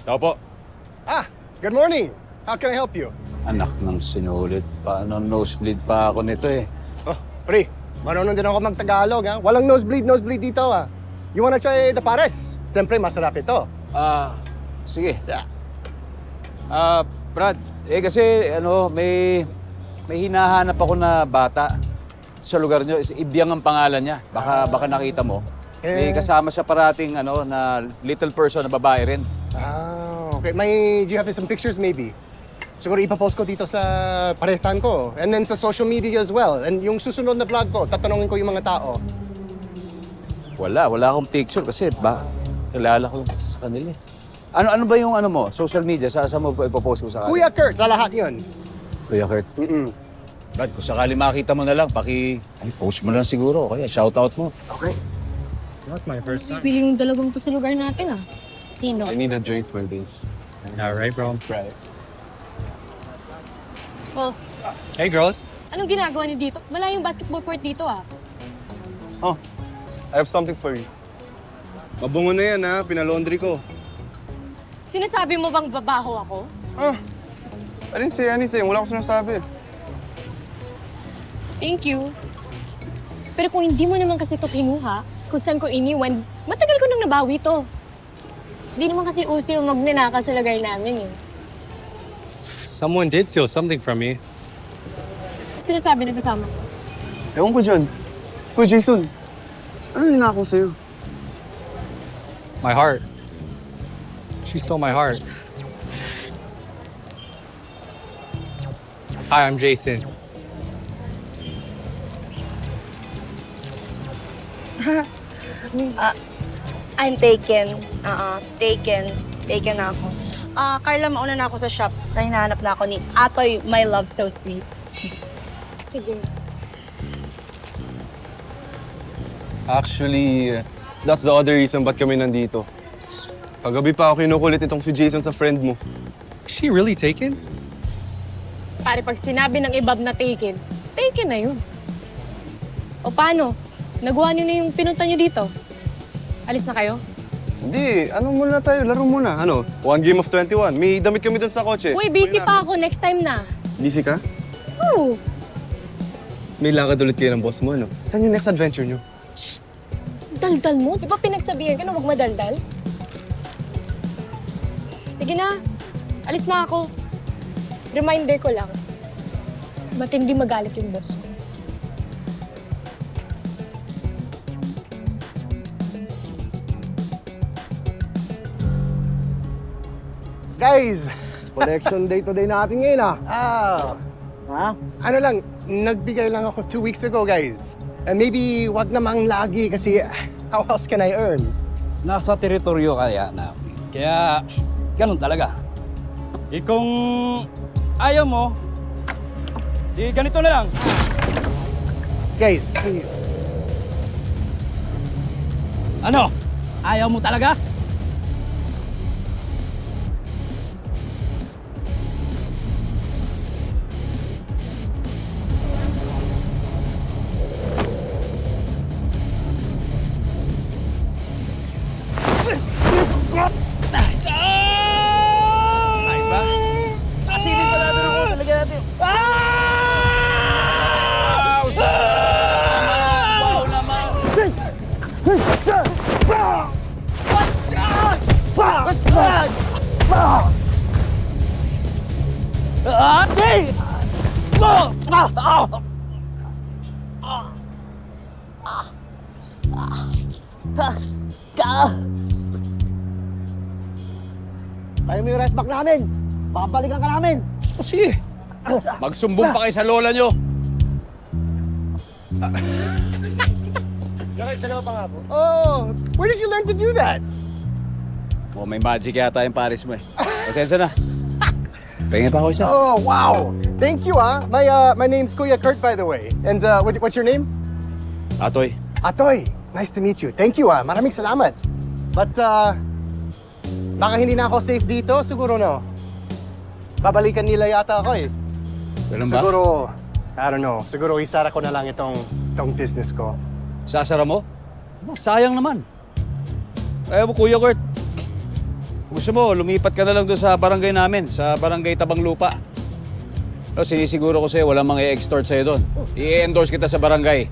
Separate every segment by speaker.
Speaker 1: Tao po.
Speaker 2: Good morning. How can I help you?
Speaker 1: Anak ng sinulit. Paano nosebleed pa ako nito eh.
Speaker 2: Oh, pre, marunong din ako mag-Tagalog, ha? Walang nosebleed dito, ha? You wanna try the pares? Siyempre, masarap ito.
Speaker 1: Sige.
Speaker 2: Yeah.
Speaker 1: Brad, kasi may hinahanap ako na bata sa lugar nyo. Ibyang ang pangalan niya. Baka nakita mo. May kasama siya parating na little person na babae rin.
Speaker 2: Okay. Do you have some pictures maybe? Siguro ipapost ko dito sa paresan ko. And then sa social media as well. And yung susunod na vlog ko, tatanungin ko yung mga tao.
Speaker 1: Wala akong picture kasi kilala ko sa kanila. Ano ba yung mo? Social media? Saan mo ipopost ko sa kanila?
Speaker 2: Kuya Kurt, sa lahat yun.
Speaker 1: Kuya Kurt? Brad, kung sakali makita mo na lang, post mo lang siguro. Kaya shoutout mo.
Speaker 2: Okay.
Speaker 3: That's my first time.
Speaker 4: Piling dalawang to sa lugar natin ah. Sino?
Speaker 3: I need a drink for this. Alright, bro. Fries.
Speaker 4: Oh,
Speaker 3: Hey, girls.
Speaker 4: anong ginagawa niyo dito? Wala yung basketball court dito ah.
Speaker 5: Oh, I have something for you. Mabungo na yan, ha? Pinalaundry ko.
Speaker 4: Sinasabi mo bang babaho ako?
Speaker 5: I didn't say anything. Wala ko sinasabi.
Speaker 4: Thank you. Pero kung hindi mo naman kasi ito kinuha, kung saan ko iniwan, matagal ko nang nabawi to. Hindi naman kasi uso yung magnanaka sa lugar namin eh.
Speaker 3: Someone did steal something from me.
Speaker 4: Sinasabi na kasama ko.
Speaker 5: Ewan ko dyan. Kuya Jason, ano ninakaw sa'yo?
Speaker 3: My heart. She stole my heart. Hi, I'm Jason.
Speaker 6: I'm taken. Taken na ako. Carla, mauna na ako sa shop. Kaya hinahanap na ako ni Atoy, my love so sweet.
Speaker 4: Sige.
Speaker 5: Actually, that's the other reason ba't kami nandito. Kagabi pa ako kinukulit itong si Jason sa friend mo.
Speaker 3: Is she really taken?
Speaker 4: Pare, pag sinabi ng ibab na taken na yun. O paano? Nagawa niyo na yung pinunta niyo dito? Alis na kayo?
Speaker 5: Hindi, muna tayo? Laro muna. One game of 21. May damit kami dun sa kotse.
Speaker 4: Uy, busy pa ako. Next time na.
Speaker 5: Busy ka?
Speaker 4: Oo.
Speaker 5: May lakad ulit kayo ng boss mo, ano? Saan yung next adventure nyo?
Speaker 4: Daldal mo? Di ba pinagsabihan ka na huwag madaldal? Sige na. Alis na ako. Reminder ko lang. Matindi magalit yung boss ko.
Speaker 2: Guys, collection day today natin ngayon, Ano lang, nagbigay lang ako 2 weeks ago, guys. And maybe wag namang lagi kasi how else can I earn?
Speaker 1: Nasa teritoryo kaya namin. Kaya, ganun talaga. Kung ayaw mo, ganito na lang.
Speaker 2: Guys, please.
Speaker 1: Ano? Ayaw mo talaga? Nice ba? Asilin pa natin ako. Talaga natin. Wow naman!
Speaker 2: Tayo mo yung rest back namin. Babalikan ka namin.
Speaker 1: Sige. Magsumbong pa kayo sa lola nyo.
Speaker 2: Oh, where did you learn to do that?
Speaker 1: May magic yata yung Paris mo eh. Pasensya na. Pahingin pa ako siya.
Speaker 2: Oh, wow. Thank you, My name's Kuya Kurt, by the way. And what's your name?
Speaker 1: Atoy.
Speaker 2: Atoy. Nice to meet you. Thank you, Maraming salamat. But, baka hindi na ako safe dito. Siguro, no? Babalikan nila yata ako, eh.
Speaker 1: Ganun ba?
Speaker 2: Siguro, I don't know. Siguro isara ko na lang itong business ko.
Speaker 1: Sasara mo? Sayang naman. Ayaw mo, Kuya Kurt. Gusto mo, lumipat ka na lang doon sa barangay namin, sa barangay Tabang Lupa. No, sinisiguro ko sa'yo, walang mga i-extort sa'yo doon. I-endorse kita sa barangay.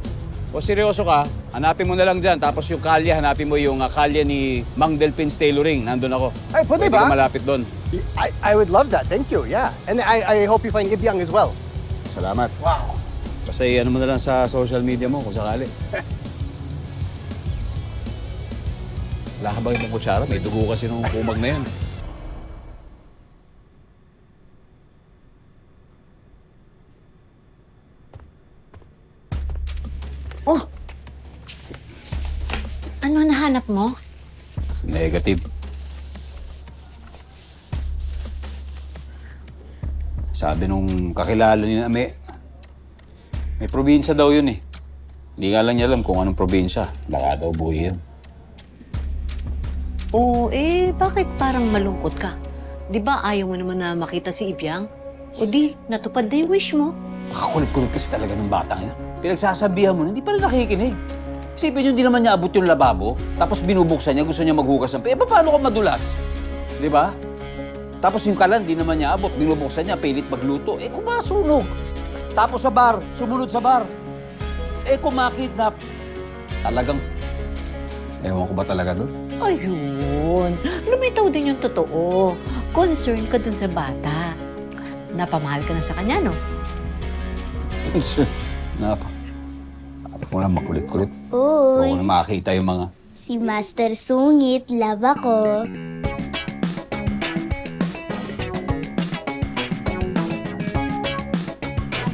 Speaker 1: O seryoso ka, hanapin mo na lang dyan. Tapos yung kalye, hanapin mo yung kalye ni Mang Delpin's Tailoring. Nandun ako.
Speaker 2: Ay, pwede ba?
Speaker 1: ka malapit doon.
Speaker 2: I would love that. Thank you. Yeah. And I hope you find Ibyang as well.
Speaker 1: Salamat.
Speaker 2: Wow.
Speaker 1: Basta ano mo na lang sa social media mo kung sakali. Wala ka ba ibang kutsara? May dugo kasi nung kumag na yan.
Speaker 7: Oh! Ano nahanap mo?
Speaker 1: Negative. Sabi nung kakilala ni Ame, may probinsya daw yun eh. Hindi nga lang niya alam kung anong probinsya. Baka daw buhay yun.
Speaker 7: Oo, bakit parang malungkot ka? Di ba ayaw mo naman na makita si Ibyang? O di, natupad na yung wish mo.
Speaker 1: Makakulit-kulit kasi talaga ng batang yan. Pinagsasabihan mo na, hindi pala nakikinig. Isipin nyo, hindi naman niya abot yung lababo, tapos binubuksan niya, gusto niya maghugas ng paano ka madulas? Di ba? Tapos yung kalan, di naman niya abot, binubuksan niya, pilit magluto. Kumasunog. Tapos sa bar, sumunod sa bar. Kumakidnap. Talagang, ewan ko ba talaga doon?
Speaker 7: Ayun, lumitaw din yung totoo. Concern ka dun sa bata. Napamahal ka na sa kanya, no?
Speaker 1: Napa ko lang makulit-kulit.
Speaker 8: Uy,
Speaker 1: Huwag na makakita yung mga...
Speaker 8: si Master Sungit, love ako.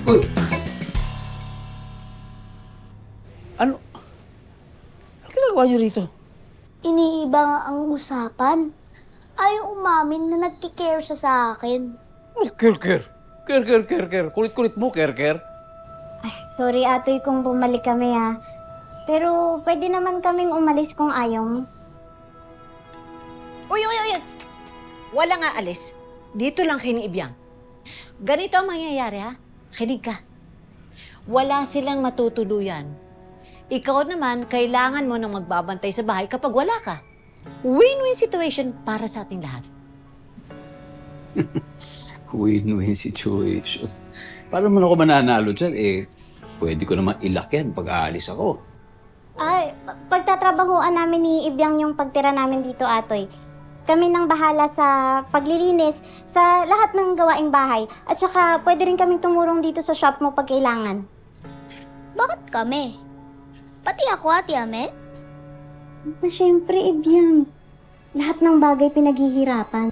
Speaker 1: Uy! Ano? Ano ginagawa niyo rito?
Speaker 8: Iniiba nga ang usapan. Ayaw umamin na nagkikare siya sa akin.
Speaker 1: Ay, care. Kulit-kulit mo, care.
Speaker 9: Ay, sorry atoy kung bumalik kami ha. Pero pwede naman kaming umalis kung ayaw mo.
Speaker 7: Uy! Wala nga alis. Dito lang kiniibyang. Ganito ang mangyayari, ha? Kinig ka. Wala silang matutuluyan. Ikaw naman, kailangan mo nang magbabantay sa bahay kapag wala ka. Win-win situation para sa ating lahat.
Speaker 1: Win-win situation. Paano man ako mananalo dyan? Pwede ko naman ilak yan pag aalis ako.
Speaker 9: Ay, pagtatrabahuan namin ni Ibyang yung pagtira namin dito, atoy. Kami nang bahala sa paglilinis, sa lahat ng gawaing bahay. At saka, pwede rin kaming tumurong dito sa shop mo pag kailangan.
Speaker 8: Bakit kami? Pati ako, Ate Ame?
Speaker 9: Siyempre, Ibyang. Lahat ng bagay pinaghihirapan.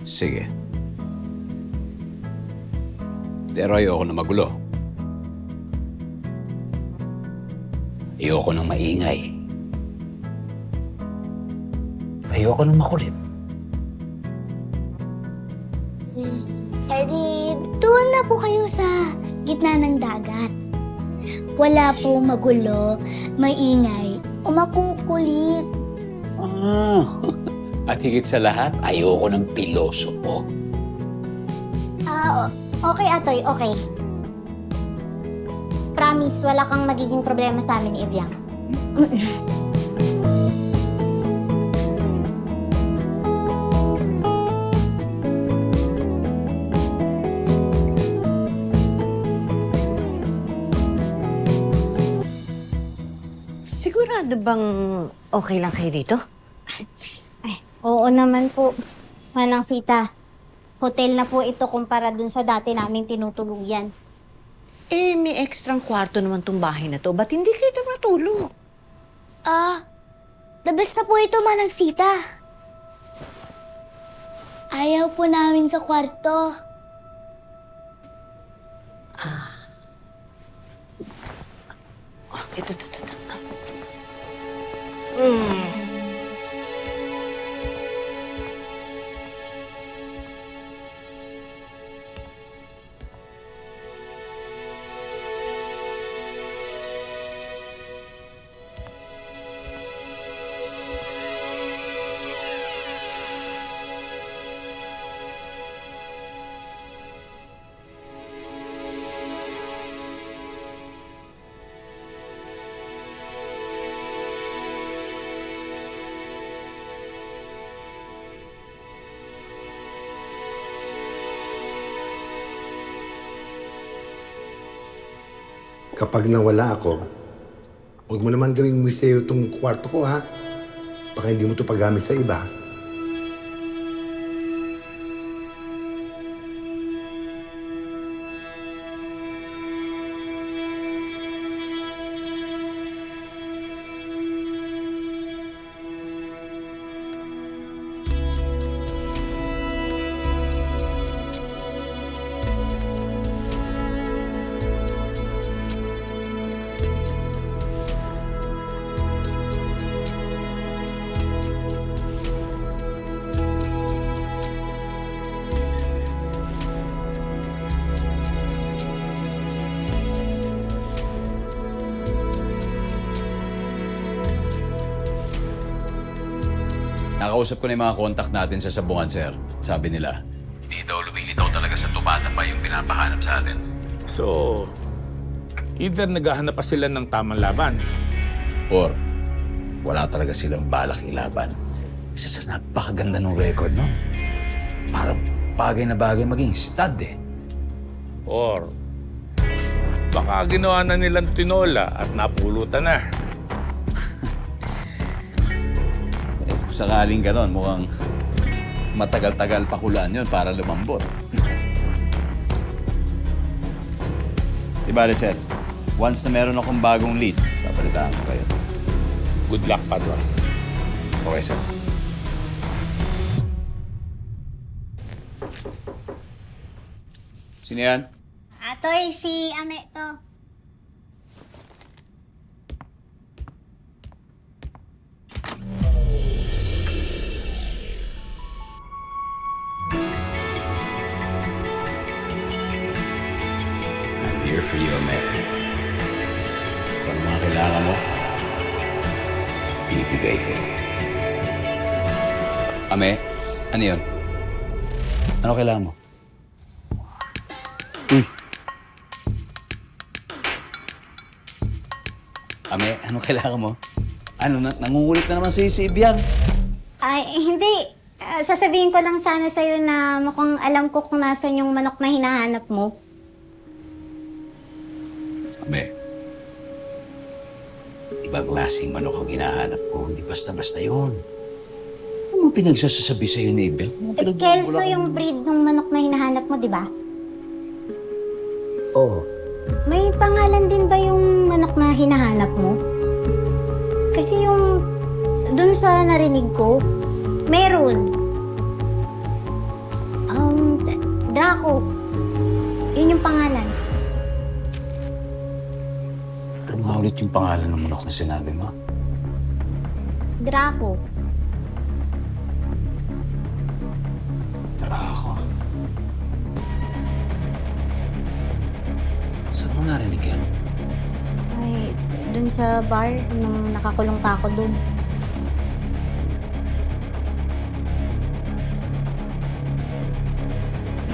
Speaker 1: Sige. Pero ayoko na magulo. Ayoko nang maingay. Ayoko nang makulit.
Speaker 8: Edi, doon na po kayo sa gitna ng dagat. Wala po magulo, maingay, o makukulit.
Speaker 1: At higit sa lahat, ayoko ng pilosopo.
Speaker 9: Okay, atoy, okay. Promise, wala kang magiging problema sa amin ni Ibyang.
Speaker 7: Sigurado bang okay lang kayo dito?
Speaker 9: Oo naman po, Manang Sita. Hotel na po ito kumpara dun sa dati namin tinutuluyan.
Speaker 7: May ekstrang kwarto naman tong bahay na to. Ba't hindi kayo matulog?
Speaker 8: The best na po ito, Manang Sita. Ayaw po namin sa kwarto.
Speaker 7: Ito.
Speaker 10: kapag nawala ako, huwag mo naman gawing museo itong kwarto ko, ha? Baka hindi mo ito paggamit sa iba.
Speaker 1: Nakausap ko na yung mga contact natin sa sabungan, sir. Sabi nila, hindi daw lumilitaw talaga sa tumata pa yung pinapahanap sa atin.
Speaker 11: So, either naghahanap pa sila ng tamang laban.
Speaker 1: Or, wala talaga silang balak ilaban. Isa sa napakaganda ng record, no? Parang bagay na bagay maging stud, eh.
Speaker 11: Or, baka ginawa na nilang tinola at napulutan na.
Speaker 1: Kung sakaling ganon, mukhang matagal-tagal pakulaan yun para lumambot. Ibale, sir. Once na meron akong bagong lead, papalitaan ko kayo.
Speaker 11: Good luck, Padua.
Speaker 1: Okay, sir. Sino yan?
Speaker 9: Atoy, si Ame to.
Speaker 1: I'm here for you, Ame. Kung ano mga kailangan mo, ibibigay ko. Ame, ano yun? Ano kailangan mo? Ame, anong kailangan mo? Ano, nangungulit na naman sa'yo si Ibiang.
Speaker 9: Ay, hindi. Sasabihin ko lang sana sa'yo na mukhang alam ko kung nasan yung manok na hinahanap mo.
Speaker 1: Ame, ibang klaseng manok ang hinahanap ko. Hindi basta-basta yun. Ano mo pinagsasasabi sa'yo ni Ibiang?
Speaker 9: Kelso yung breed ng manok na hinahanap mo, di ba?
Speaker 1: Oo.
Speaker 9: May pangalan din ba yung manok na hinahanap mo? Kasi yung dun sa narinig ko, meron. Draco. Yun yung pangalan.
Speaker 1: Ano nga ulit yung pangalan ng manok na sinabi mo?
Speaker 9: Draco.
Speaker 1: Draco. Saan mo narinig yan?
Speaker 9: Ay, dun sa bar, nung nakakulong pa ako dun.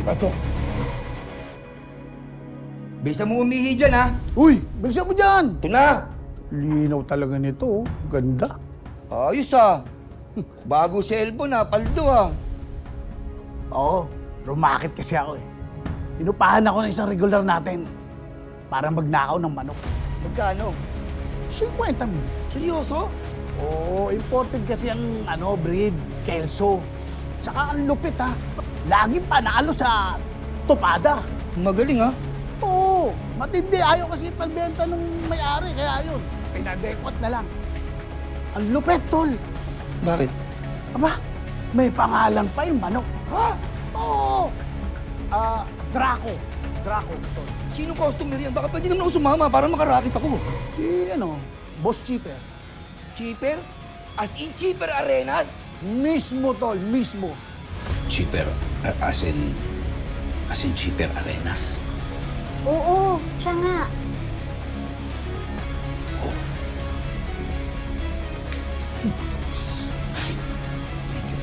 Speaker 12: Pasok. Bisa mo umihi dyan, ha?
Speaker 2: Uy, bilisan mo dyan!
Speaker 12: Ito na!
Speaker 2: Linaw talaga nito, oh. Ganda.
Speaker 12: Ayos, ha? Bago cellphone, ha? Paldo, ha?
Speaker 13: Oo, rumakit kasi ako eh. Inupahan ako ng isang regular natin para magnakaw ng manok.
Speaker 12: Magkano?
Speaker 13: 50 mil.
Speaker 12: Seryoso?
Speaker 13: Oo, imported kasi ang breed, Kelso. Tsaka ang lupit ha. Lagi panalo sa topada.
Speaker 12: Magaling, ha?
Speaker 13: Oo, matindi. Ayaw kasi pagbenta ng may-ari, kaya yun. Pinadekot na lang. Ang lupit, tol.
Speaker 12: Bakit?
Speaker 13: Aba, may pangalan pa yung manok. Ha? Oo. Draco. Draco, tol.
Speaker 12: Sino customer yan? Baka pwede naman ako sumama para makarakit ako.
Speaker 13: Si, Boss Cheaper.
Speaker 12: Cheaper? As in Cheaper Arenas?
Speaker 13: Mismo, tol. Mismo.
Speaker 1: Cheaper, as in Cheaper Arenas.
Speaker 9: Oo, siya nga.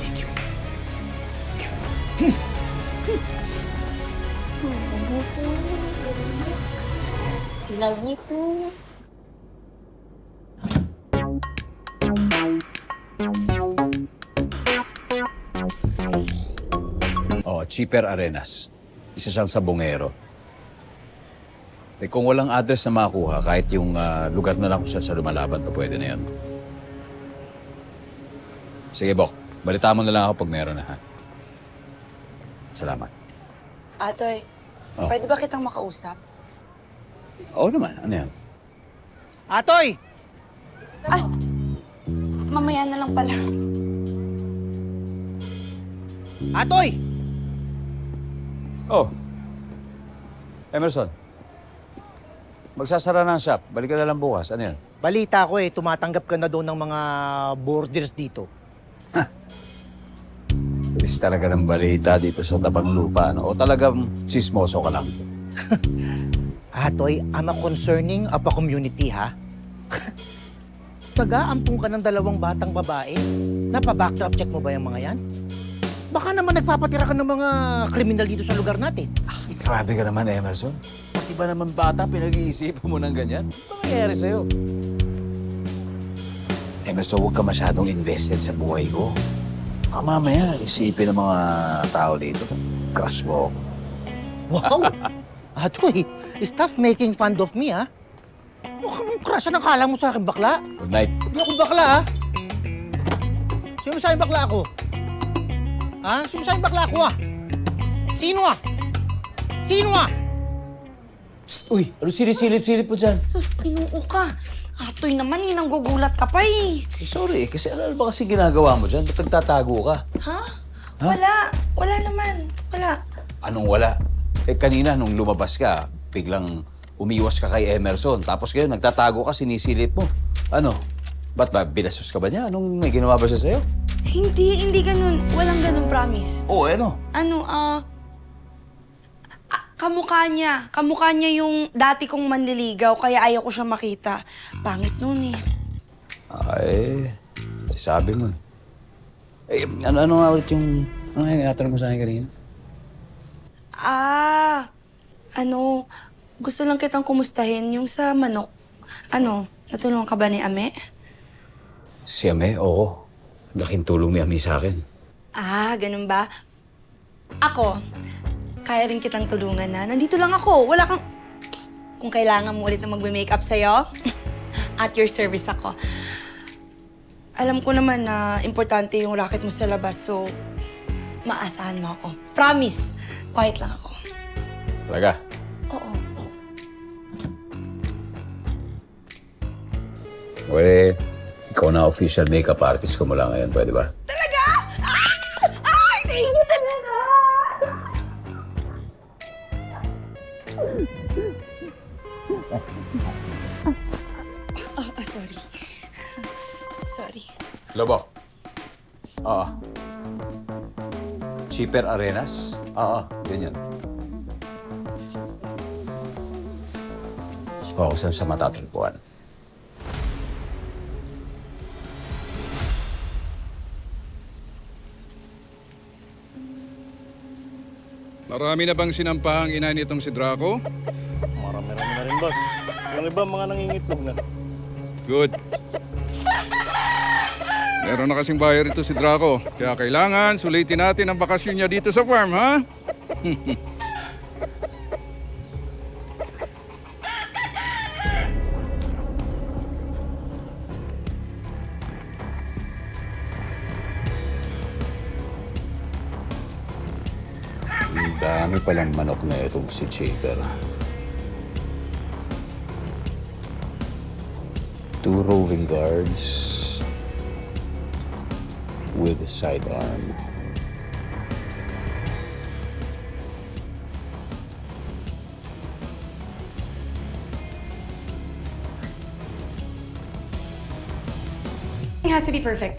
Speaker 1: Thank you.
Speaker 9: Love you too.
Speaker 1: Oh, Cheaper Arenas. Isa siyang sabongero. kung walang address na makuha, kahit yung lugar na lang kung saan sa lumalaban, pa pwede na yun. Sige, Bok. Balita mo na lang ako pag meron na, ha? Salamat.
Speaker 6: Atoy,
Speaker 1: Oh.
Speaker 6: pwede ba kitang makausap?
Speaker 1: Oo naman. Ano yan?
Speaker 13: Atoy!
Speaker 6: Mamaya na lang pala.
Speaker 13: Atoy!
Speaker 1: Oh. Emerson. Magsasara na ang shop. Balik ka na lang bukas. Ano yan?
Speaker 13: Balita ko tumatanggap ka na doon ng mga boarders dito.
Speaker 1: Tulis talaga ng balita dito sa tabang lupa, no? O talagang sismoso ka lang?
Speaker 13: Atoy, I'm a concerning of a community, ha? Taga-ampung ka ng 2 batang babae. Napa-backdrop check mo ba yung mga yan? Baka naman nagpapatira ka ng mga kriminal dito sa lugar natin.
Speaker 1: Grabe ka naman, Emerson. Pati ba naman bata, pinag-iisipan mo ng ganyan? Ano nangyayari sa'yo? Emerson, huwag ka masyadong invested sa buhay ko. Baka mamaya, isipin ng mga tao dito. Crush mo.
Speaker 13: Wow! Atoy, stop making fun of me, ha? Mukhang crush ang kala mo sa akin, bakla.
Speaker 1: Good night.
Speaker 13: Hindi ako bakla, ha? Sino sa'yo bakla ako? Ha? Sino sa'yo bakla ako, ha? Sino, ha? Sino, ha?
Speaker 1: Psst, uy, ano silip-silip po dyan?
Speaker 6: Sus, kinuo ka. Atoy naman, nanggugulat ka pa eh.
Speaker 1: Sorry, kasi ano ba kasi ginagawa mo dyan? Ba't nagtatago ka?
Speaker 6: Ha? Wala. Wala naman. Wala.
Speaker 1: Anong wala? Kanina nung lumabas ka, biglang umiwas ka kay Emerson. Tapos ngayon, nagtatago ka, sinisilip mo. Ano? Ba't ba, binasos ka ba niya? Anong may ginawa ba siya sa'yo?
Speaker 6: Hindi ganun. Walang ganun, promise.
Speaker 1: Oo, ano?
Speaker 6: Kamukha niya. Kamukha niya yung dati kong manliligaw, kaya ayaw ko siya makita. Pangit nun eh.
Speaker 1: Ay, sabi mo eh. Ano nga ulit yung... Ano nga yung natanong mo sa akin kanina?
Speaker 6: Gusto lang kitang kumustahin yung sa manok. Natulungan ka ba ni Ame?
Speaker 1: Si Ame, oo. Laking tulong ni Ame sa akin.
Speaker 6: Ganun ba? Ako, kaya rin kitang tulungan na. Nandito lang ako. Wala kang... Kung kailangan mo ulit na magme-makeup sa'yo, at your service ako. Alam ko naman na importante yung racket mo sa labas, so maasahan mo ako. Promise, quiet lang ako.
Speaker 1: Talaga?
Speaker 6: Oo.
Speaker 1: Well, ikaw na official makeup artist ko mula ngayon, pwede ba?
Speaker 6: Talaga? Thank you talaga! Sorry. Sorry.
Speaker 1: Lobo. Oo. Cheaper Arenas? Oo, ganyan. Oo, sa matatagpuan.
Speaker 14: Marami na bang sinampahang ina nitong si Draco?
Speaker 15: Marami-rami na rin, boss. Yung iba, mga nangingitlog na.
Speaker 14: Good. Meron na kasing buyer ito si Draco. Kaya kailangan sulitin natin ang bakasyon niya dito sa farm, ha?
Speaker 1: Ang dami palang manok na itong si Cheaper. 2 roving guards with a sidearm.
Speaker 16: It has to be perfect.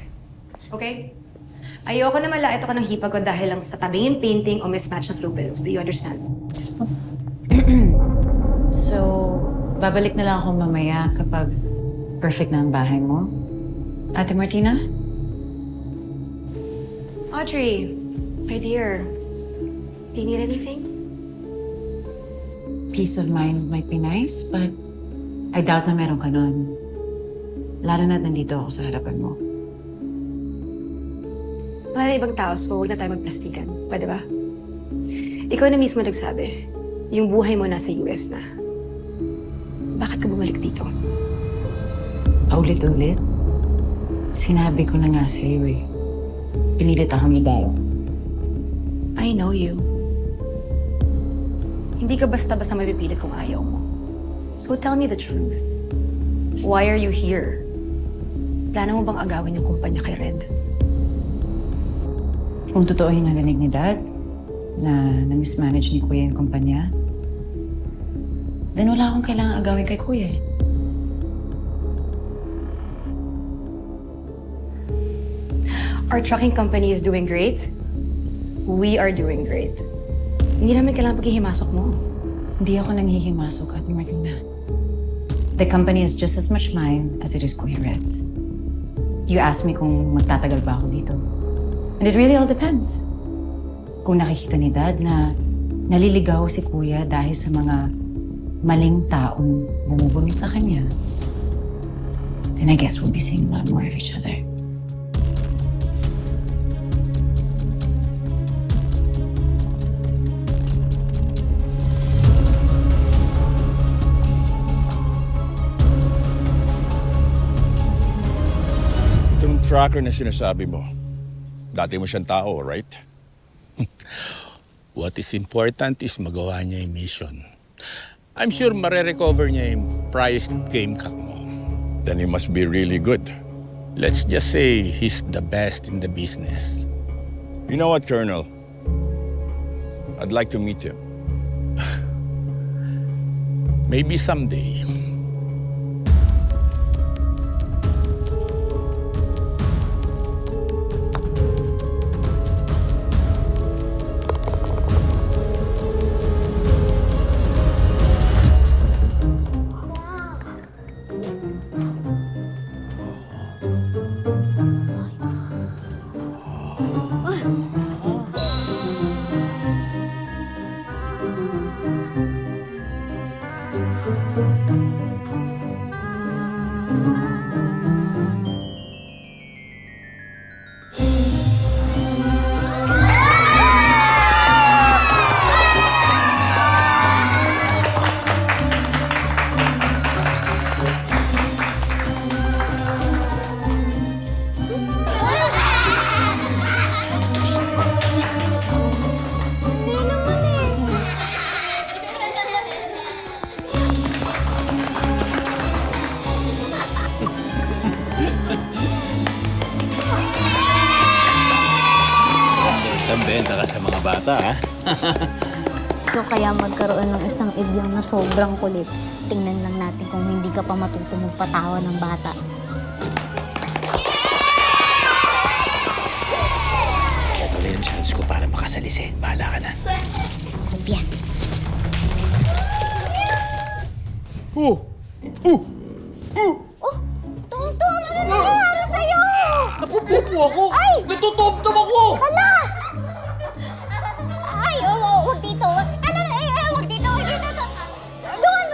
Speaker 16: Okay? Ayoko na malait ako ng hipag ko dahil lang sa tabingin painting o mismatch na throw pillows. Do you understand?
Speaker 17: So, babalik na lang ako mamaya kapag perfect na ang bahay mo. Ate Martina?
Speaker 16: Audrey, my dear, do you need anything?
Speaker 17: Peace of mind might be nice, but I doubt na meron ka nun. Lalo na nandito ako sa harapan mo.
Speaker 16: Wala na ibang tao, so huwag na tayo magplastikan. Pwede ba? Ikaw na mismo nagsabi, yung buhay mo nasa US na. ka bumalik dito?
Speaker 17: Paulit-ulit? Sinabi ko na nga sa'yo eh. Pinilit akong ligaw.
Speaker 16: I know you. Hindi ka basta-basta mapipilit kung ayaw mo. So tell me the truth. Why are you here? Plano mo bang agawin yung kumpanya kay Red?
Speaker 17: Kung totoo yung narinig ni Dad, na na-mismanage ni Kuya yung kumpanya, then wala akong kailangang agawin kay Kuya eh.
Speaker 16: Our trucking company is doing great. We are doing great. Hindi namin kailangan paghihimasok mo.
Speaker 17: Hindi ako nanghihimasok, Ate Marlena. The company is just as much mine as it is Kuya Red's. You asked me kung magtatagal ba ako dito. And it really all depends. Kung nakikita ni Dad na naliligaw si Kuya dahil sa mga maling taong bumubuno sa kanya, then I guess we'll be seeing a lot more of each other.
Speaker 11: Itong tracker na sinasabi mo, dati mo siyang tao, right?
Speaker 18: What is important is magawa niya yung mission. I'm sure mare-recover niya yung prized game cup mo.
Speaker 11: Then he must be really good.
Speaker 18: Let's just say he's the best in the business.
Speaker 11: You know what, Colonel? I'd like to meet him.
Speaker 18: Maybe someday.
Speaker 1: Benta ka sa mga bata, ha?
Speaker 8: So kaya magkaroon ng isang ibyang na sobrang kulit. Tingnan lang natin kung hindi ka pa matuto magpatawa ng bata.
Speaker 12: Ito na yung chance ko para makasalisi. Bahala ka na.
Speaker 8: Kumpya.
Speaker 12: Tom, ano nangyayari sa'yo? Napupupo ako! Ay! Natutomtom ako!
Speaker 8: Hala! Ay, wag dito. Wag dito. Doon!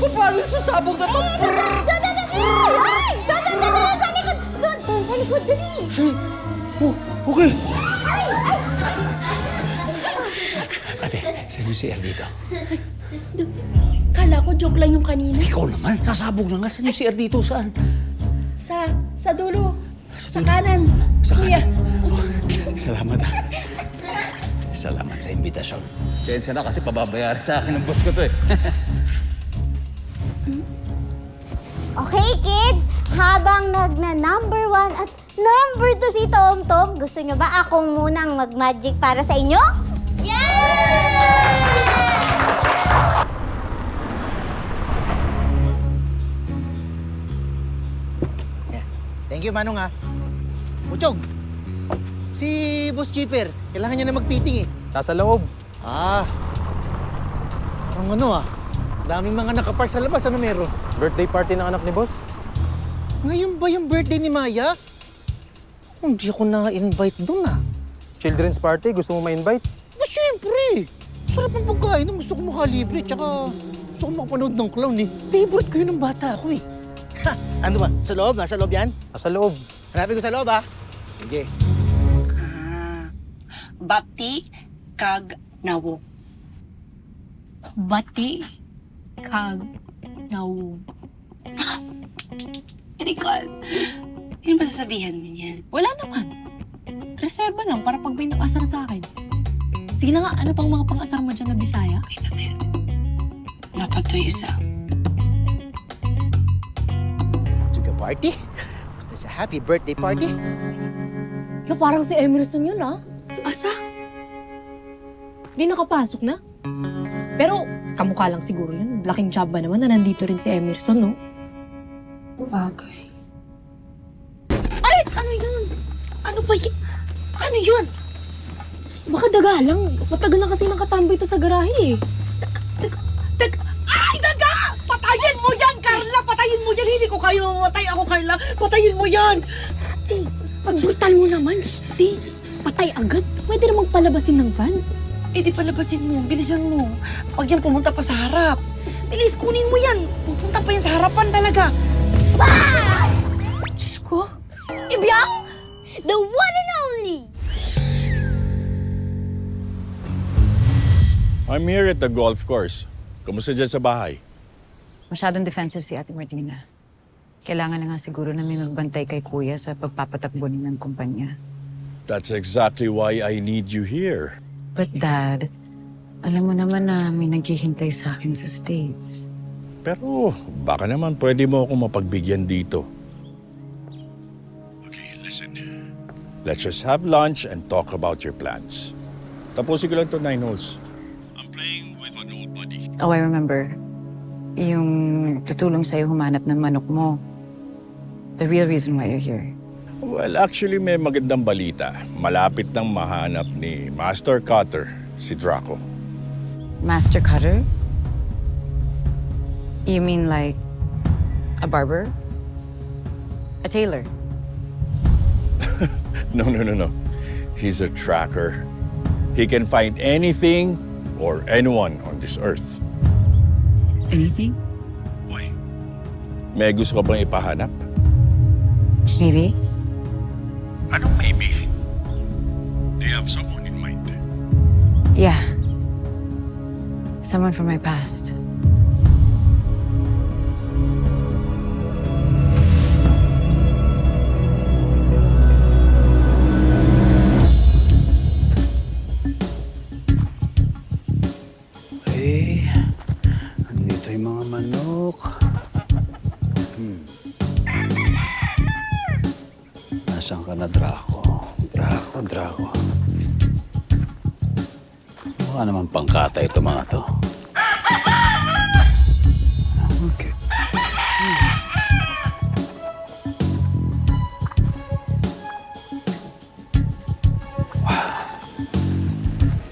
Speaker 12: Paano yung sasabog na to?
Speaker 8: Ay! Doon! Sa likod! Doon! Sa likod! Dali!
Speaker 12: Okay. Ate, saan yung CR dito?
Speaker 19: Kala ko joke lang yung kanina.
Speaker 12: Ikaw naman, sasabog na nga. Saan yung CR dito? Saan?
Speaker 19: Sa dulo. Sa kanan.
Speaker 12: Sa
Speaker 19: Kuya.
Speaker 12: kanan. Salamat, ha. Salamat sa imbitasyon.
Speaker 1: Sensya na kasi pababayari sa akin ng boss ko to eh.
Speaker 9: Okay, kids. Habang number 1 at number 2 si Tom Tom, gusto nyo ba akong munang mag-magic para sa inyo?
Speaker 13: Thank you, Manong, ha. Muchog, si Boss Chipper, kailangan niya na mag-fitting, eh.
Speaker 3: Nasa loob.
Speaker 13: Parang ano, daming mga nakapark sa labas. Ano meron?
Speaker 3: Birthday party ng anak ni boss.
Speaker 13: Ngayon ba yung birthday ni Maya? Hindi ako na-invite dun,
Speaker 3: Children's party, gusto mo ma-invite?
Speaker 13: Siyempre! Sarap ang pagkain. Gusto ko makalibre. Tsaka gusto ko makapanood ng clown, eh. Favorite ko yun ng bata ako, eh. Ha! Ano ba? Sa loob? Nasa loob yan?
Speaker 3: Nasa loob.
Speaker 13: Hanapin ko sa loob, ha? Sige.
Speaker 19: Bati kag nawo.
Speaker 4: Bati, kag, No.
Speaker 19: Nicole, hindi ba sasabihan mo yan?
Speaker 4: Wala naman. Reserba lang para pag may nakasar sa akin. Sige na nga, ano pang mga pang-asar mo dyan na Bisaya?
Speaker 19: Dapat to isa.
Speaker 13: Sige, party? It's a happy birthday party.
Speaker 4: Yo, parang si Emerson yun, ah.
Speaker 19: Asa?
Speaker 4: Di nakapasok na. Pero, kamukha lang siguro yun. Laking job ba naman na nandito rin si Emerson, no?
Speaker 19: Bagay.
Speaker 4: Ay! Ano yun? Ano ba yun? Ano yun? Baka daga lang. Matagal na kasi nakatambay ito sa garahe, eh.
Speaker 19: Ay, daga! Patayin mo yan, Carla! Patayin mo yan! Hindi ko kayo mamatay ako, Carla! Patayin mo yan!
Speaker 4: Ate, pag brutal mo naman, ate. Patay agad. Pwede namang palabasin ng van.
Speaker 19: Eh, di palabasin mo. Bilisan mo. Pag yan pumunta pa sa harap. Bilis, kunin mo yan. Pupunta pa yan sa harapan talaga.
Speaker 8: Bye!
Speaker 19: Diyos ko.
Speaker 8: Ibiang! The one and only!
Speaker 18: I'm here at the golf course. Kamusta dyan sa bahay?
Speaker 17: Masyadong defensive si Ate Martina. Kailangan na nga siguro na may magbantay kay Kuya sa pagpapatakbo ng kumpanya.
Speaker 18: That's exactly why I need you here.
Speaker 17: But Dad, alam mo naman na may naghihintay sa akin sa States.
Speaker 18: Pero baka naman pwede mo akong mapagbigyan dito. Okay, listen. Let's just have lunch and talk about your plans. Tapusin ko lang to 9 holes. I'm playing with an old buddy.
Speaker 17: Oh, I remember. Yung tutulong sa'yo humanap ng manok mo. The real reason why you're here.
Speaker 18: Well, actually may magandang balita. Malapit nang mahanap ni Master Cutter, si Draco.
Speaker 17: Master Cutter? You mean like a barber? A tailor?
Speaker 18: No. He's a tracker. He can find anything or anyone on this earth.
Speaker 17: Anything?
Speaker 18: May gusto ka bang ipahanap?
Speaker 17: Maybe.
Speaker 18: Anong maybe? Do you have someone in mind?
Speaker 17: Yeah. Someone from my past.
Speaker 1: Okay. Andito yung mga manok. Nasaan ka na, Draco? Draco. Mukha naman pangkata ito mga to. Okay.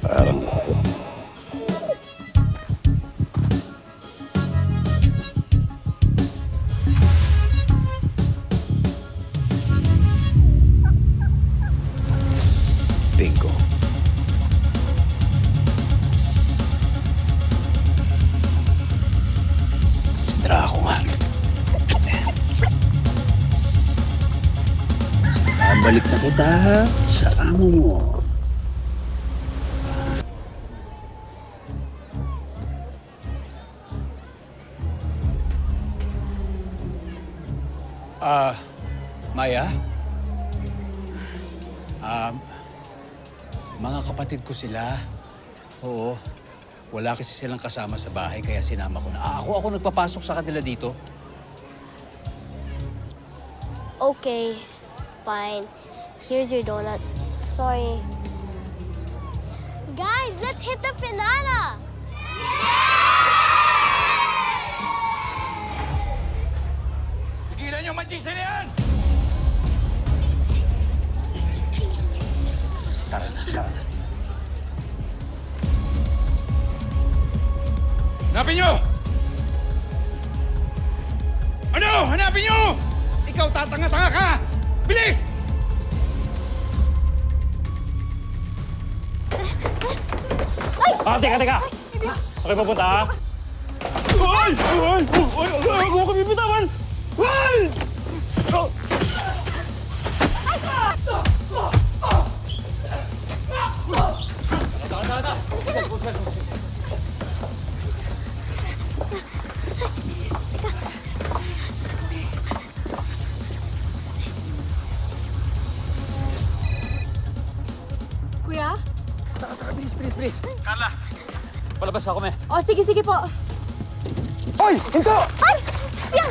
Speaker 1: Parang... Bingo. Draco nga. Babalik na kita sa amo mo. Maya? Mga kapatid ko sila. Oo. Wala kasi silang kasama sa bahay kaya sinama ko na. Ako nagpapasok sa kanila dito.
Speaker 8: Okay, fine. Here's your donut. Sorry. Guys, let's hit the banana!
Speaker 14: Pigilan niyo manchisa na yan!
Speaker 1: Tara na.
Speaker 14: Hanapin niyo! Ano? Hanapin niyo! Ikaw tatanga-tanga ka! Bilis!
Speaker 15: Teka! Saan kayo pupunta, ha? Ay! Huwag ko bibitawan! Ay!
Speaker 1: Tara, bilis. Carla, palabas ako, me.
Speaker 4: O, sige po.
Speaker 2: Hoy! Hinto!
Speaker 4: Ay! Yan!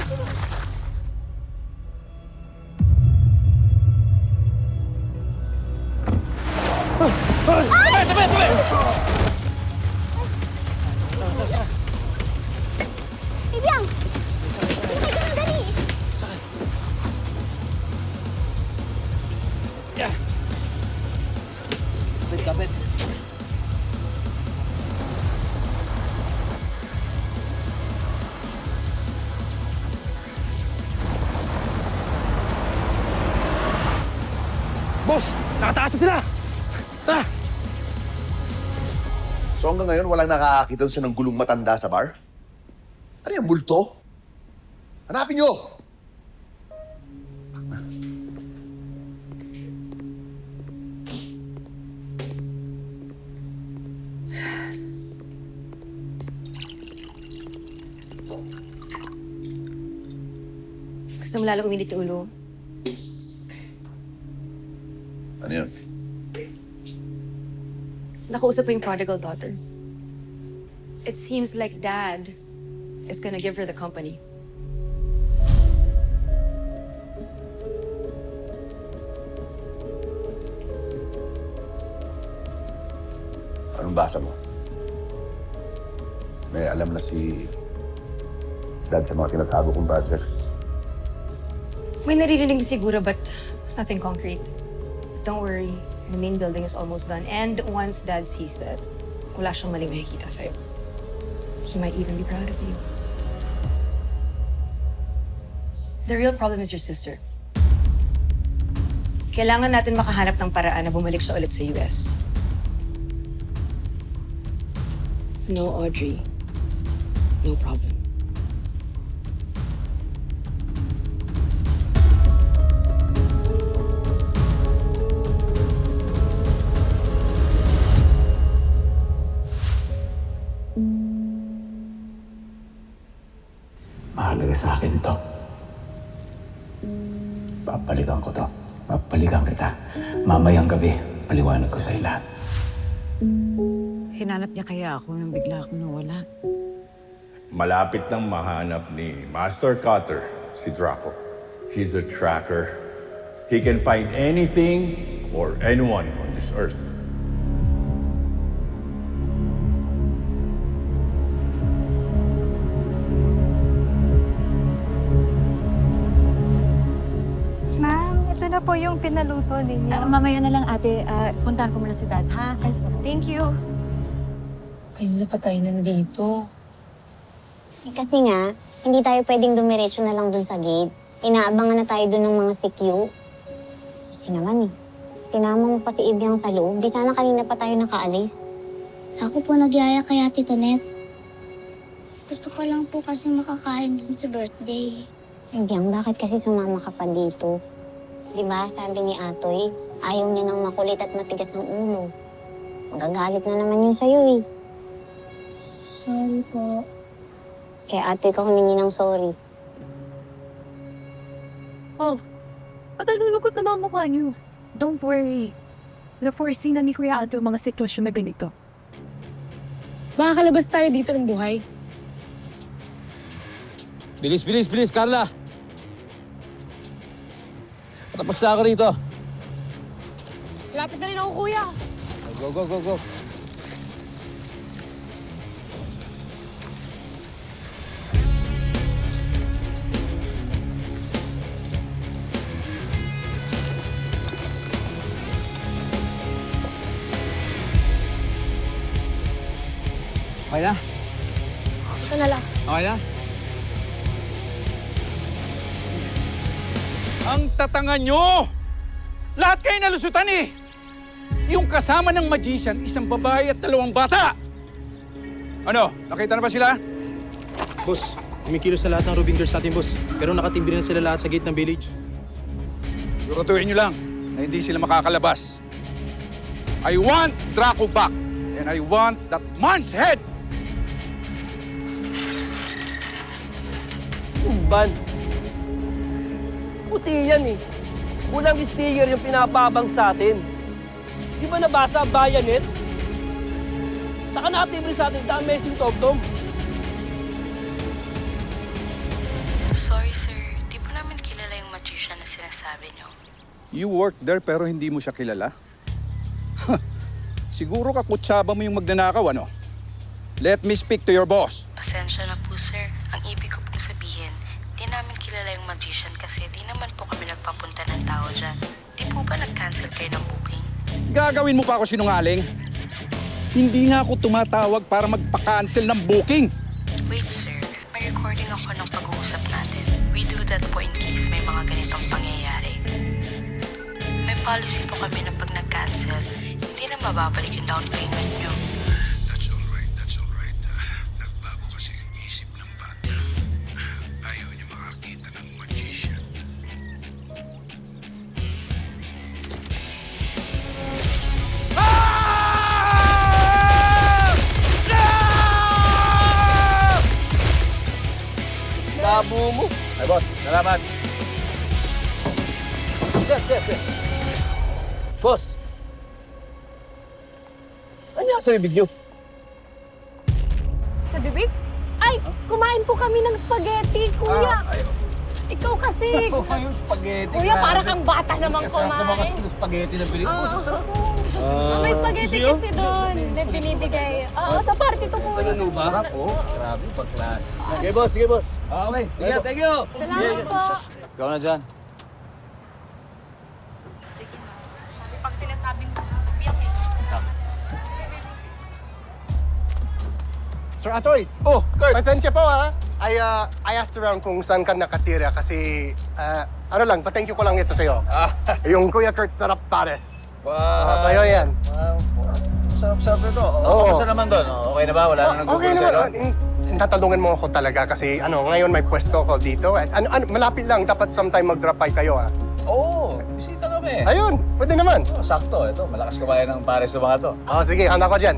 Speaker 1: Tabi!
Speaker 9: Ibyang! Sakay ka ng dali!
Speaker 1: Kapit.
Speaker 12: Boss, nakataas na sila! Tara!
Speaker 20: So hanggang ngayon, walang nakakakita sa ng gulong matanda sa bar? Ano yan, multo? Hanapin nyo!
Speaker 16: Gusto mo lalo uminit yung ulo?
Speaker 20: Ano yan?
Speaker 16: Nakausap ko yung prodigal daughter. It seems like Dad is gonna give her the company.
Speaker 20: Anong basa mo? May alam na si Dad sa mga tinatago kong projects.
Speaker 16: May naririnig na siguro, but nothing concrete. Don't worry, the main building is almost done. And once Dad sees that, wala siyang maling makikita sa'yo. He might even be proud of you. The real problem is your sister. Kailangan natin makahanap ng paraan na bumalik siya ulit sa US. No, Audrey. No problem.
Speaker 21: Mahalaga sa akin to. Papalikan ko to. Papalikan kita. Mamayang gabi, paliwanag ko sa'yo lahat.
Speaker 17: Hinanap niya kaya ako nang bigla akong nawala.
Speaker 18: Malapit nang mahanap ni Master Cutter si Draco. He's a tracker. He can find anything or anyone on this earth.
Speaker 6: Ma'am, ito na po yung pinaluto ninyo.
Speaker 17: Mamaya na lang, ate. Puntahan ko muna si Dad, ha?
Speaker 6: Thank you.
Speaker 16: Kanina pa tayo nandito.
Speaker 9: Kasi nga, hindi tayo pwedeng dumiretso na lang dun sa gate. Inaabangan na tayo dun ng mga CQ. Kasi naman sinama mo pa si Ibyang sa loob. Di sana kanina pa tayo nakaalis.
Speaker 8: Ako po nagyaya kay Ate Tonet. Gusto ko lang po kasi makakain dun sa birthday.
Speaker 9: Ibyang, bakit kasi sumama ka pa dito? Di ba, sabi ni Atoy, ayaw niya ng makulit at matigas ang ulo. Magagalit na naman yun sa'yo eh.
Speaker 8: Sorry po.
Speaker 9: Kaya Atoy ka humingi ng sorry.
Speaker 19: Oh, at nalulungkot naman ang mukha niyo. Don't worry. Na-foresee na ni Kuya Ato ang mga sitwasyon na ganito.
Speaker 4: Makakalabas tayo dito ng buhay.
Speaker 1: Bilis, Carla! Tapos na ako rito.
Speaker 4: Lapit na rin ako, Kuya.
Speaker 1: Go. Okay na?
Speaker 4: Ito na last.
Speaker 1: Okay na?
Speaker 14: Ang tatanga nyo! Lahat kayo nalusutan eh! Yung kasama ng magician, isang babae at 2 bata! Ano? Nakita na ba sila?
Speaker 13: Boss, kumikilos na lahat ng Roving Girls sa atin, boss. Pero nakatimbili na sila lahat sa gate ng village.
Speaker 14: Siguraduhin nyo lang na hindi sila makakalabas. I want Draco back. And I want that man's head!
Speaker 12: Ban. Puti yan eh. Kulang sticker yung pinapabang sa atin. Di ba nabasa, bayanet? Saka nakatibli sa atin, daan messing tom-tom.
Speaker 5: Sorry, sir. Di po namin kilala yung magician na sinasabi niyo.
Speaker 14: You work there pero hindi mo siya kilala? Siguro kakutsaba mo yung magnanakaw, ano? Let me speak to your boss.
Speaker 5: Pasensya na po, sir. Ang ibig ko pong sabihin, di namin kilala yung magician kasi di naman po kami nagpapunta ng tao dyan. Di po ba nag-cancel kayo ng booking?
Speaker 14: Gagawin mo pa ako sinungaling? Hindi nga ako tumatawag para magpa-cancel ng booking.
Speaker 5: Wait, sir. May recording ako ng pag-uusap natin. We do that po in case may mga ganitong pangyayari. May policy po kami na pag nag-cancel, hindi na mababalik yung down payment nyo.
Speaker 21: That's all right, that's all right. Nagbago kasi ang isip ng bata. Ayaw niya makakita ng magician.
Speaker 12: Labo mo.
Speaker 1: Ay, boss. Salamat.
Speaker 12: Sir. Boss. Ano yan sa bibig niyo?
Speaker 4: Sa bibig? Ay, kumain po kami ng spaghetti, kuya. Ikaw kasi.
Speaker 1: Yung spaghetti.
Speaker 4: Kuya, para kang bata namang kumain.
Speaker 1: Kumakas ng spaghetti na pinili ko.
Speaker 4: May spaghetti kasi doon na binibigay. Oo, sa party to po.
Speaker 12: Ano ba?
Speaker 1: Grabe, pag-class.
Speaker 12: Sige, boss.
Speaker 1: Okay, sige, thank you.
Speaker 4: Salamat po.
Speaker 1: Ikaw na dyan.
Speaker 4: Sabi pang sinasabing biyak eh.
Speaker 2: Sir Atoy!
Speaker 1: Oh, Kurt!
Speaker 2: Pasensya po ha. I asked around kung saan ka nakatira kasi, pa-thank you ko lang ito sa'yo. Yung Kuya Kurt Sarap Pares.
Speaker 1: Wow.
Speaker 2: Sa'yo yan.
Speaker 1: Sarap-sarap nito.
Speaker 2: Oo.
Speaker 1: Kamusta naman doon? Okay na ba? Wala na naggugulo
Speaker 2: Okay
Speaker 1: sa'yo?
Speaker 2: naman. Tatanungin mo ako talaga kasi ngayon may pwesto ko dito. Malapit lang, dapat sometime mag-drop by kayo ha.
Speaker 1: Oo, bisita kami.
Speaker 2: Ayun, pwede naman.
Speaker 1: Sakto, ito. Malakas kumain ng pares ng mga to.
Speaker 2: Sige, handa ko dyan.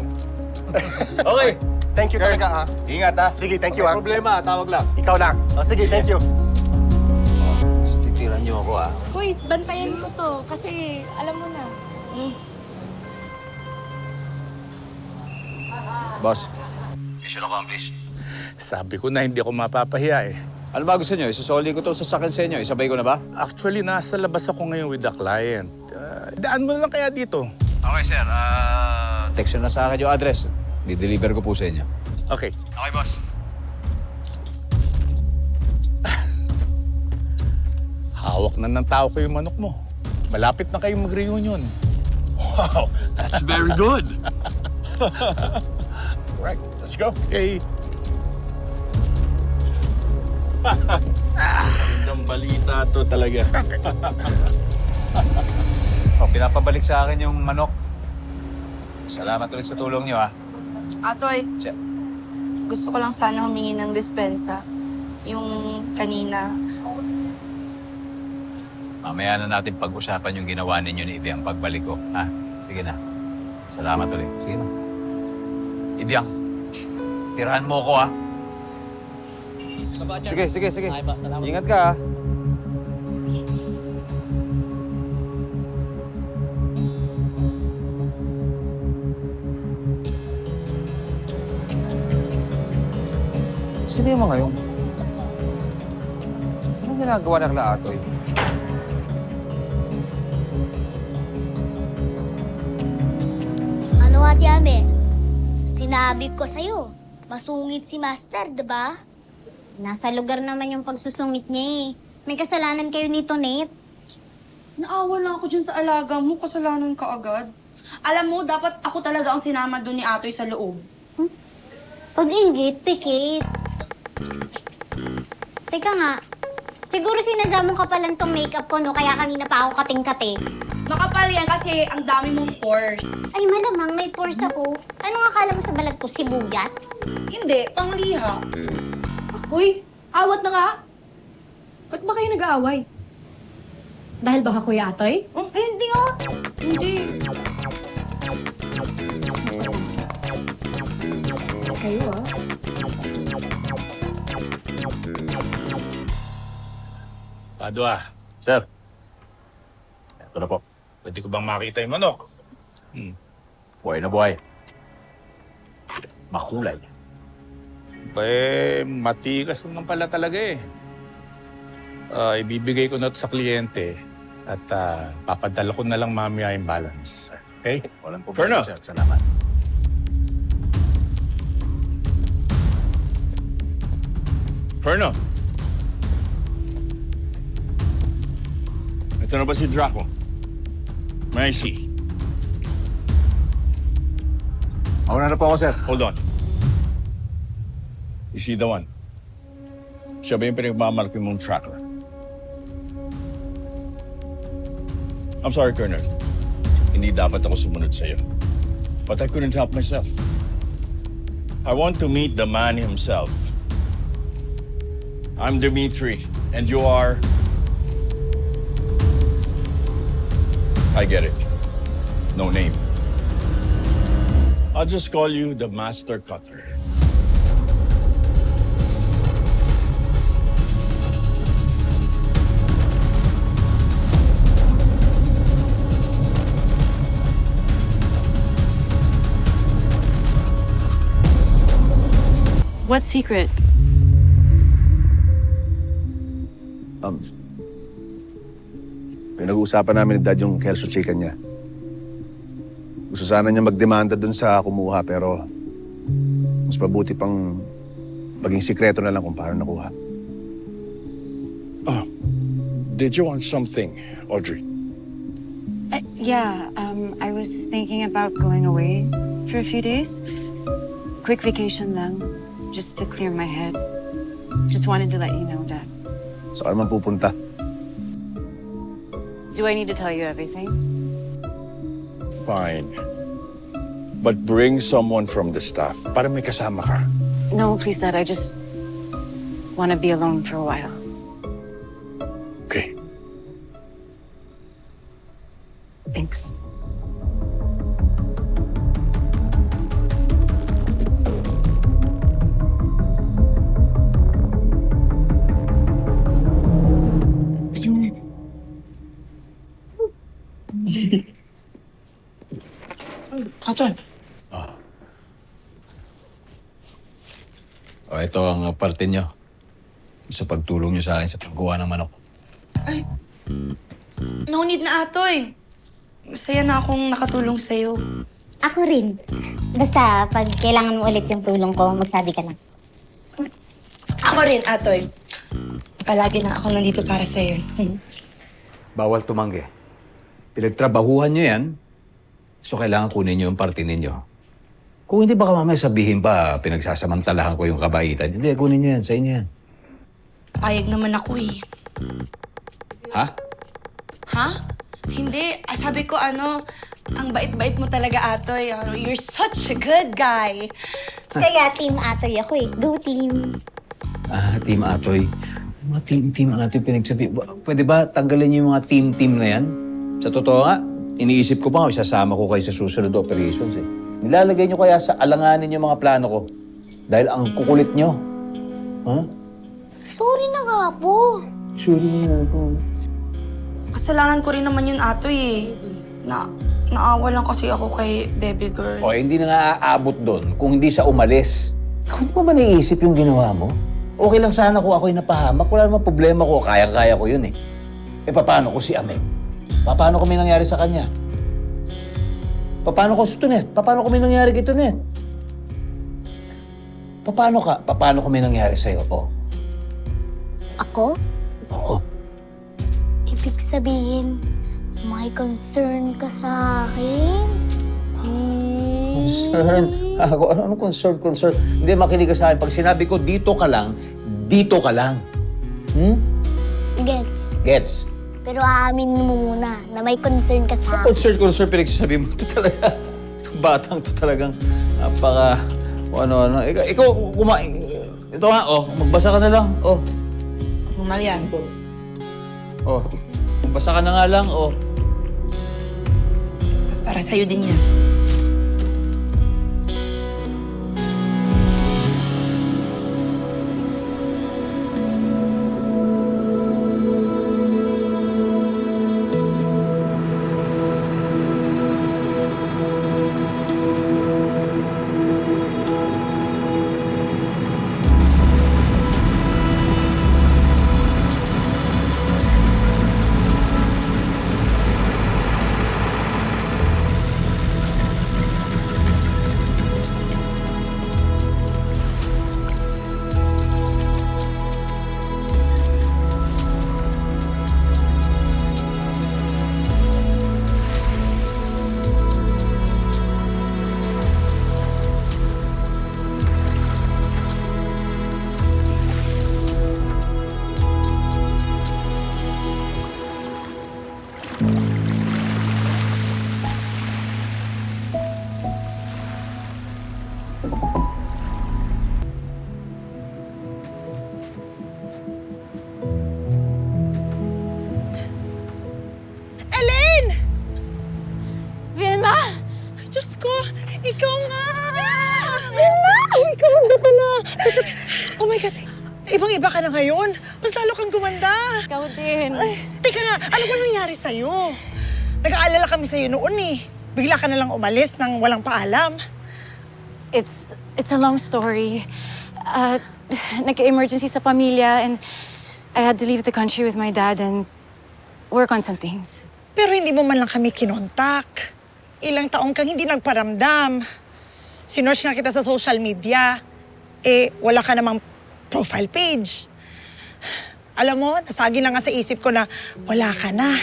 Speaker 1: Okay.
Speaker 2: Thank you talaga ha.
Speaker 1: Ingat ha.
Speaker 2: Sige, thank you
Speaker 1: May
Speaker 2: ha.
Speaker 1: problema, tawag lang.
Speaker 2: Ikaw lang. Sige, thank you.
Speaker 1: Titiran niyo ako ha.
Speaker 4: Kuy, bantayan ko to kasi alam mo na.
Speaker 1: Boss.
Speaker 11: Mission accomplished. Sabi ko na hindi ako mapapahiya eh.
Speaker 1: Ano ba gusto niyo? Isusoli ko to sa sakin sa inyo. Isabay ko na ba?
Speaker 11: Actually, nasa labas ako ngayon with the client. Daan mo lang kaya dito.
Speaker 1: Okay, sir. Text nyo na sa akin yung address. Di-deliver ko po sa inyo.
Speaker 11: Okay.
Speaker 1: Okay, boss.
Speaker 11: Hawak na ng tao ko yung manok mo. Malapit na kayong mag-reunion.
Speaker 20: Wow, that's very good. Right, let's go.
Speaker 11: Okay.
Speaker 20: Ang balita to talaga.
Speaker 1: Pinapabalik sa akin yung manok. Salamat ulit sa tulong niyo, ha?
Speaker 6: Atoy, gusto ko lang sana humingi ng dispensa. Yung kanina.
Speaker 1: Mamaya na natin pag-usapan yung ginawa ninyo ni Ibiang pagbalik ko, ha? Sige na. Salamat ulit. Sige na. Ibiang, tirahan mo ako, ha? Sige. Ingat ka, ha? Sino yung mga yun? Anong ginagawa ng Laatoy?
Speaker 8: Ano Ate Ame? Sinabi ko sa'yo, masungit si Master, diba?
Speaker 9: Nasa lugar naman yung pagsusungit niya eh. May kasalanan kayo nito, Nate.
Speaker 6: Naawa lang ako dyan sa alaga mo. Kasalanan ka agad. Alam mo, dapat ako talaga ang sinama doon ni Atoy sa loob.
Speaker 9: Pag-ingit, pikit. Teka nga, siguro sinadya mo ka palang tong makeup ko, no? Kaya kanina pa ako kating-kate.
Speaker 6: Makapal yan kasi ang dami mong pores.
Speaker 9: Ay, malamang may pores ako. Anong akala mo sa balat ko, sibuyas?
Speaker 6: Hindi, pangliha.
Speaker 19: Uy, awat na nga. Ba't ba kayo nag-aaway? Dahil baka Kuya Atoy?
Speaker 6: Hindi oh. Hindi.
Speaker 19: Kayo ah.
Speaker 11: Padua.
Speaker 1: Sir.
Speaker 11: Ito na po. Pwede ko bang makita yung manok?
Speaker 1: Buhay na buhay. makulay.
Speaker 11: Matikas naman pala talaga eh. Ibibigay ko na to sa kliyente at papadala ko na lang mamaya yung balance. Okay?
Speaker 1: Walang
Speaker 11: Colonel!
Speaker 1: sir. Salamat.
Speaker 18: Colonel! Ito na ba si Draco? May I see?
Speaker 1: Mauna na po ako, sir.
Speaker 18: Hold on. You see the one? Siya ba yung pinagmamalaki mong tracker? I'm sorry, Colonel. Hindi dapat ako sumunod sa'yo. But I couldn't help myself. I want to meet the man himself. I'm Dimitri, and you are... I get it. No name. I'll just call you the Master Cutter.
Speaker 16: What secret?
Speaker 20: Pinag-uusapan namin ni Dad yung Kelso chicken niya. Gusto sana niya magdemanda dun sa kumuha, pero mas mabuti pang maging sikreto na lang kung paano nakuha.
Speaker 18: Did you want something, Audrey?
Speaker 17: Yeah, I was thinking about going away for a few days. Quick vacation lang, just to clear my head. Just wanted to let you know, Dad.
Speaker 20: Saan naman pupunta?
Speaker 17: Do I need to tell you everything?
Speaker 18: Fine. But bring someone from the staff para may kasama ka.
Speaker 17: No, please, Dad. I just want to be alone for a while.
Speaker 18: Okay.
Speaker 17: Thanks.
Speaker 12: Atan.
Speaker 1: O, ito ang parte nyo sa pagtulong nyo sa akin sa paggawa ng manok.
Speaker 6: Ay, no need na, Atoy. Masaya na akong nakatulong sa'yo.
Speaker 9: Ako rin. Basta, pag kailangan mo ulit yung tulong ko, magsabi ka lang.
Speaker 6: Ako rin, Atoy. Palagi na ako nandito para sa'yo.
Speaker 1: Bawal tumanggi. Pinagtrabahuhan nyo yan, so kailangan kunin nyo yung parte ninyo. Kung hindi baka mamaya sabihin pa, pinagsasamantalahan ko yung kabaitan. Hindi, kunin nyo yan, sa inyo yan.
Speaker 6: Payag naman ako eh.
Speaker 1: Ha?
Speaker 6: Ha? Hindi. Sabi ko ang bait-bait mo talaga, Atoy. You're such a good guy.
Speaker 9: Kaya team Atoy ako eh. Go team.
Speaker 1: Team Atoy. Mga team Atoy pinagsabi. Pwede ba tanggalin niyo yung mga team na yan? Sa totoo nga, iniisip ko pa nga, isasama ko kayo sa susunod operations eh. Nilalagay niyo kaya sa alanganin yung mga plano ko. Dahil ang kukulit niyo. Huh?
Speaker 9: Sorry na nga po.
Speaker 1: Sorry na po.
Speaker 6: Kasalanan ko rin naman yun, Atoy eh. Naawa lang kasi ako kay baby girl.
Speaker 1: O, hindi na nga aabot doon kung hindi siya umalis. Kung pa ba naiisip yung ginawa mo? Okay lang sana kung ako'y napahamak. Wala namang problema ko. Kayang-kaya ko yun eh. Paano ko si Ameng? Paano kung may nangyari sa kanya? Paano ko si Tonet? Paano kung may nangyari kay Tonet? Paano kung may nangyari sa'yo? Oh.
Speaker 8: Ako?
Speaker 1: Oo.
Speaker 8: Ibig sabihin, may concern ka sa akin?
Speaker 1: Concern? Ano concern? Hindi, makinig ka sa akin. Pag sinabi ko, dito ka lang, dito ka lang.
Speaker 8: Gets.
Speaker 1: Gets?
Speaker 8: Pero aaminin mo muna na may concern ka sa akin.
Speaker 1: Concern, pinagsasabi mo. Ito talaga, itong batang to talagang napaka, ano. Ikaw, kumain. Ito nga, magbasa ka na lang,
Speaker 6: Mamalian.
Speaker 1: Magbasa ka na nga lang,
Speaker 6: Para sa'yo din yan.
Speaker 7: Ikaw nga! Bella! Ikaw nga pala! Oh my God! Ibang-iba ka na ngayon. Mas lalo kang gumanda.
Speaker 4: Ikaw din.
Speaker 7: Ay, teka na, ano ba nangyari sa'yo? Nag-aalala kami sa'yo noon eh. Bigla ka na lang umalis nang walang paalam.
Speaker 17: It's a long story. Nagka-emergency sa pamilya and I had to leave the country with my dad and work on some things.
Speaker 7: Pero hindi mo man lang kami kinontak. Ilang taong kang hindi nagparamdam. Sinearch nga kita sa social media. Eh, wala ka namang profile page. Alam mo, nasagi na nga sa isip ko na wala ka na.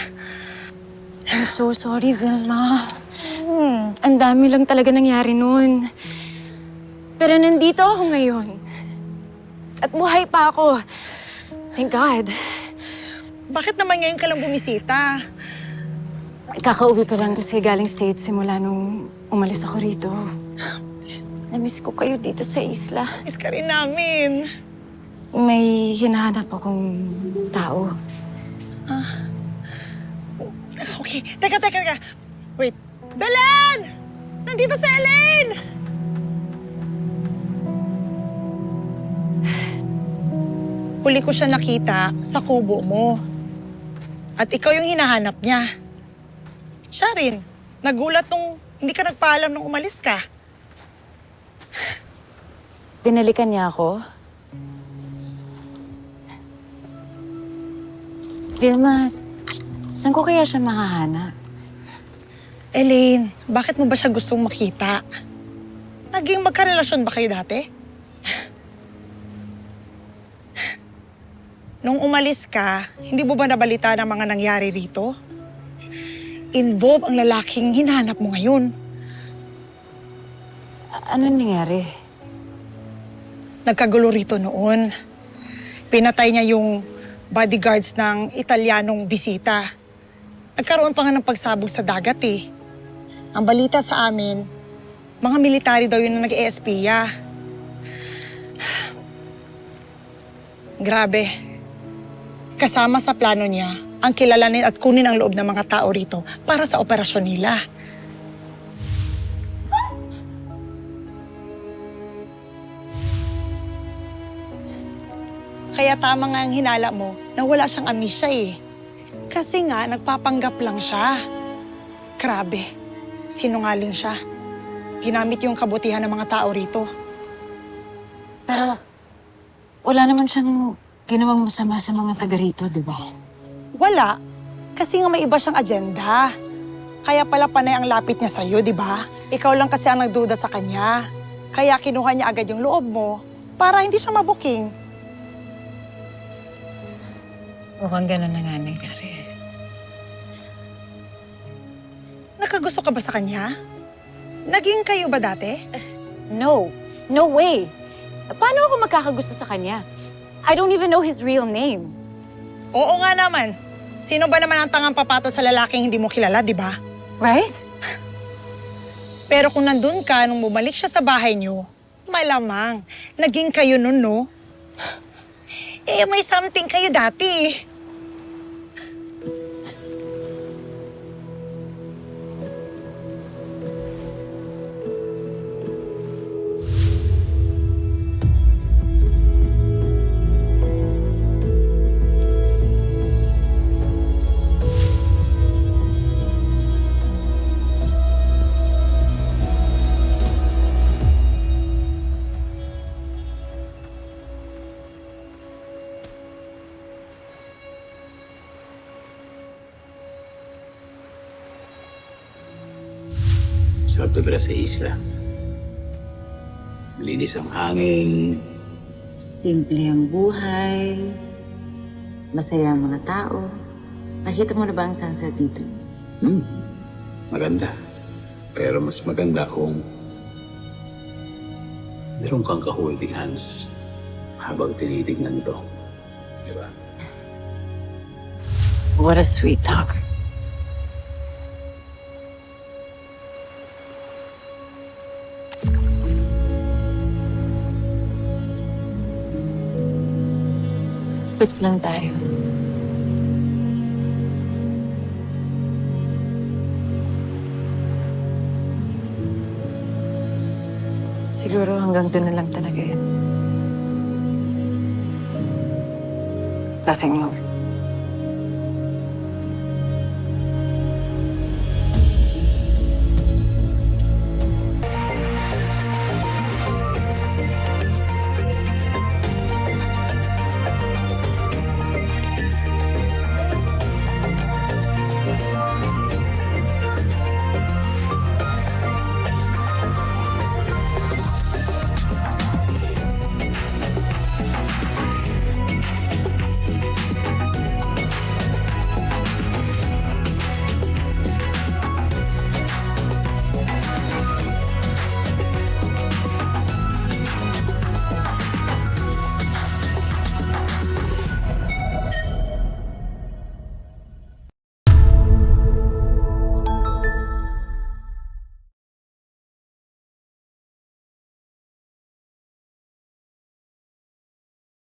Speaker 17: I'm so sorry, Vilma. Ang dami lang talaga nangyari noon. Pero nandito ako ngayon. At buhay pa ako. Thank God.
Speaker 7: Bakit naman ngayon ka lang bumisita?
Speaker 17: Kakauwi ko lang kasi galing States simula nung umalis ako rito. Namiss ko kayo dito sa isla.
Speaker 7: Miss ka rin namin.
Speaker 17: May hinahanap akong tao.
Speaker 7: Okay, teka. Wait. Belen! Nandito si Elaine! Huli ko siya nakita sa kubo mo. At ikaw yung hinahanap niya. Siya rin. Nagulat nung hindi ka nagpaalam nung umalis ka.
Speaker 17: Binalikan niya ako. Vilma, saan ko kaya siya mahahanap?
Speaker 7: Elaine, bakit mo ba siya gustong makita? Naging magkarelasyon ba kayo dati? Nung umalis ka, hindi mo ba nabalita ng mga nangyari rito? Involve ang lalaking hinahanap mo ngayon.
Speaker 17: Ano nangyari?
Speaker 7: Nagkagulo rito noon. Pinatay niya yung bodyguards ng Italianong bisita. Nagkaroon pa nga ng pagsabog sa dagat eh. Ang balita sa amin, mga military daw yun na nag-ESPya. Grabe. Kasama sa plano niya ang kilalanin at kunin ang loob ng mga tao rito para sa operasyon nila. Kaya tama nga ang hinala mo na wala siyang amnesia eh. Kasi nga, nagpapanggap lang siya. Grabe, sinungaling siya. Ginamit yung kabutihan ng mga tao rito.
Speaker 17: Pero wala naman siyang ginawang masama sa mga taga rito, di ba?
Speaker 7: Wala. Kasi nga may iba siyang agenda. Kaya pala panay ang lapit niya sa'yo, di ba? Ikaw lang kasi ang nagduda sa kanya. Kaya kinuha niya agad yung loob mo para hindi siya mabuking.
Speaker 17: Mukhang ganun na nga nangyari.
Speaker 7: Nakagusto ka ba sa kanya? Naging kayo ba dati?
Speaker 17: No. No way. Paano ako magkakagusto sa kanya? I don't even know his real name.
Speaker 7: Oo nga naman. Sino ba naman ang tangang papato sa lalaking hindi mo kilala, di ba?
Speaker 17: Right?
Speaker 7: Pero kung nandun ka nung bumalik siya sa bahay niyo, malamang naging kayo nun, no? Eh, may something kayo dati.
Speaker 22: Sarap tumira sa isla. Malinis ang hangin.
Speaker 17: Simple ang buhay. Masaya ang mga tao. Nakita mo na ba ang sunset dito?
Speaker 22: Maganda. Pero mas maganda kung meron kang ka-holding hands habang tinitignan ito. Diba?
Speaker 17: What a sweet talker. Pits lang tayo. Siguro hanggang doon na lang talaga yan. Nothing more.